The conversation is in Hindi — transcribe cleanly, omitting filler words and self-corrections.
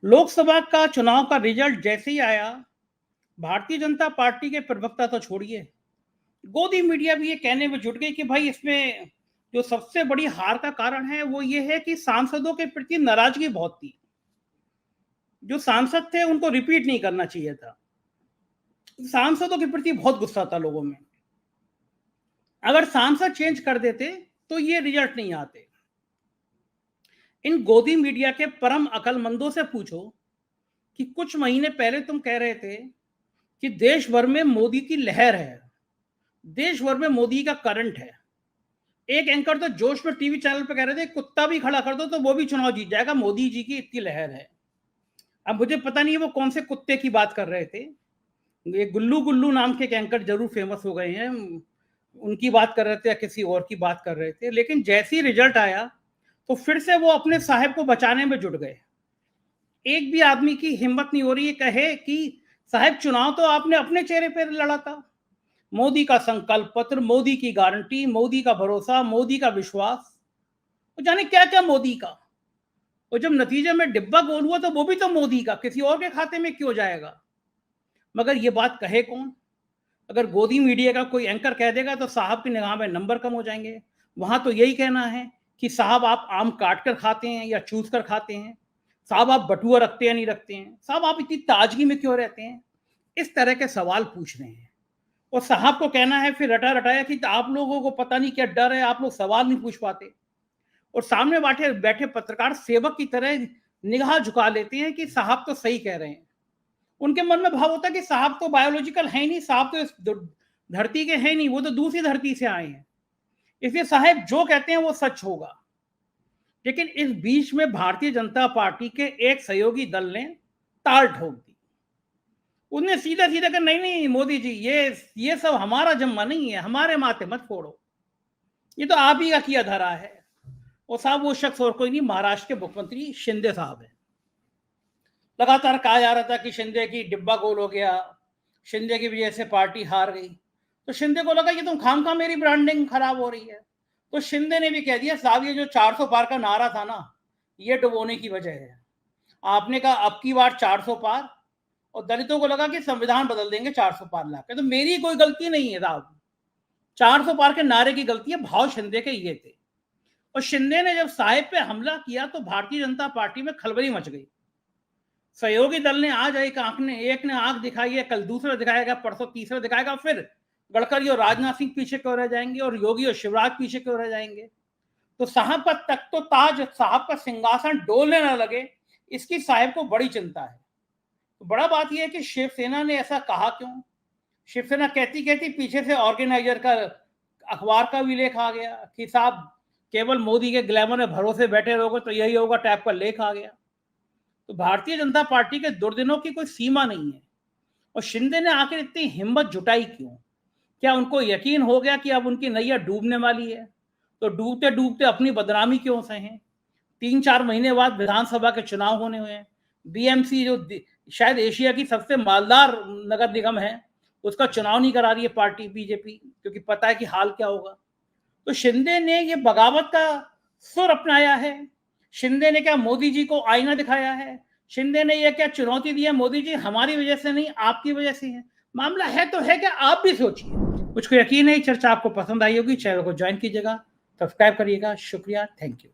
लोकसभा का चुनाव का रिजल्ट जैसे ही आया, भारतीय जनता पार्टी के प्रवक्ता तो छोड़िए, गोदी मीडिया भी ये कहने में जुट गई कि भाई इसमें जो सबसे बड़ी हार का कारण है वो ये है कि सांसदों के प्रति नाराजगी बहुत थी। जो सांसद थे उनको रिपीट नहीं करना चाहिए था। सांसदों के प्रति बहुत गुस्सा था लोगों में। अगर सांसद चेंज कर देते तो ये रिजल्ट नहीं आते। इन गोदी मीडिया के परम अकलमंदों से पूछो कि कुछ महीने पहले तुम कह रहे थे कि देश भर में मोदी की लहर है, देश भर में मोदी का करंट है। एक एंकर तो जोश में टीवी चैनल पे कह रहे थे कुत्ता भी खड़ा कर दो तो वो भी चुनाव जीत जाएगा, मोदी जी की इतनी लहर है। अब मुझे पता नहीं वो कौन से कुत्ते की बात कर रहे थे। ये गुल्लू गुल्लू नाम के एक एंकर जरूर फेमस हो गए हैं, उनकी बात कर रहे थे या किसी और की बात कर रहे थे। लेकिन जैसे ही रिजल्ट आया तो फिर से वो अपने साहब को बचाने में जुट गए। एक भी आदमी की हिम्मत नहीं हो रही है कहे कि साहब चुनाव तो आपने अपने चेहरे पर लड़ा था। मोदी का संकल्प पत्र, मोदी की गारंटी, मोदी का भरोसा, मोदी का विश्वास, वो जाने क्या क्या मोदी का। और जब नतीजे में डिब्बा गोल हुआ तो वो भी तो मोदी का, किसी और के खाते में क्यों जाएगा। मगर ये बात कहे कौन। अगर गोदी मीडिया का कोई एंकर कह देगा तो साहब की निगाह में नंबर कम हो जाएंगे। वहां तो यही कहना है कि साहब आप आम काट कर खाते हैं या चूस कर खाते हैं, साहब आप बटुआ रखते हैं नहीं रखते हैं, साहब आप इतनी ताजगी में क्यों रहते हैं। इस तरह के सवाल पूछ रहे हैं। और साहब को कहना है फिर रटा रटाया कि आप लोगों को पता नहीं क्या डर है, आप लोग सवाल नहीं पूछ पाते। और सामने बैठे बैठे पत्रकार सेवक की तरह निगाह झुका लेते हैं कि साहब तो सही कह रहे हैं। उनके मन में भाव होता है कि साहब तो बायोलॉजिकल है ही नहीं, साहब तो इस धरती के हैं नहीं, वो तो दूसरी धरती से आए हैं, इसलिए साहब जो कहते हैं वो सच होगा। लेकिन इस बीच में भारतीय जनता पार्टी के एक सहयोगी दल ने ताल ठोक दी। उन्हें सीधा सीधा कर नहीं नहीं मोदी जी ये सब हमारा जम्मा नहीं है, हमारे माथे मत फोड़ो, ये तो आप ही का किया धरा है। और साहब वो शख्स और कोई नहीं, महाराष्ट्र के मुख्यमंत्री शिंदे साहब है। लगातार कहा जा रहा था कि शिंदे की डिब्बा गोल हो गया, शिंदे की वजह से पार्टी हार गई। तो शिंदे को लगा कि तुम खामखा मेरी ब्रांडिंग खराब हो रही है। तो शिंदे ने भी कह दिया साहब ये जो 400 पार का नारा था ना, ये डुबोने की वजह है। आपने कहा अब की बार 400 पार, और दलितों को लगा कि संविधान बदल देंगे 400 पार लाके। तो मेरी कोई गलती नहीं है साहब, 400 पार के नारे की गलती है, भाव शिंदे के ये थे। और शिंदे ने जब साहिब पे हमला किया तो भारतीय जनता पार्टी में खलबली मच गई। सहयोगी दल ने आज एक ने आंख दिखाई है, कल दूसरा दिखाएगा, परसों तीसरा दिखाएगा, फिर गडकरी और राजनाथ सिंह पीछे क्यों रह जाएंगे और योगी और शिवराज पीछे क्यों रह जाएंगे। तो साहब का तख्त तो ताज, साहब का सिंहासन डोलने न लगे, इसकी साहिब को बड़ी चिंता है। तो बड़ा बात यह है कि शिवसेना ने ऐसा कहा क्यों। शिवसेना कहती कहती पीछे से ऑर्गेनाइजर का अखबार का भी लेख आ गया कि साहब केवल मोदी के ग्लैमर में भरोसे बैठे रहोगे तो यही होगा, टाइप का लेख आ गया। तो भारतीय जनता पार्टी के दुर्दिनों की कोई सीमा नहीं है। और शिंदे ने आखिर इतनी हिम्मत जुटाई क्यों। क्या उनको यकीन हो गया कि अब उनकी नैया डूबने वाली है। तो डूबते डूबते अपनी बदनामी क्यों सहें। 3-4 महीने बाद विधानसभा के चुनाव होने हुए हैं। बीएमसी जो शायद एशिया की सबसे मालदार नगर निगम है, उसका चुनाव नहीं करा रही है पार्टी बीजेपी, क्योंकि पता है कि हाल क्या होगा। तो शिंदे ने ये बगावत का सुर अपनाया है। शिंदे ने क्या मोदी जी को आईना दिखाया है। शिंदे ने यह क्या चुनौती दी है, मोदी जी हमारी वजह से नहीं आपकी वजह से है। मामला है तो है क्या, आप भी सोचिए। मुझको यकीन है चर्चा आपको पसंद आई होगी। चैनल को ज्वाइन कीजिएगा, सब्सक्राइब करिएगा। शुक्रिया, थैंक यू।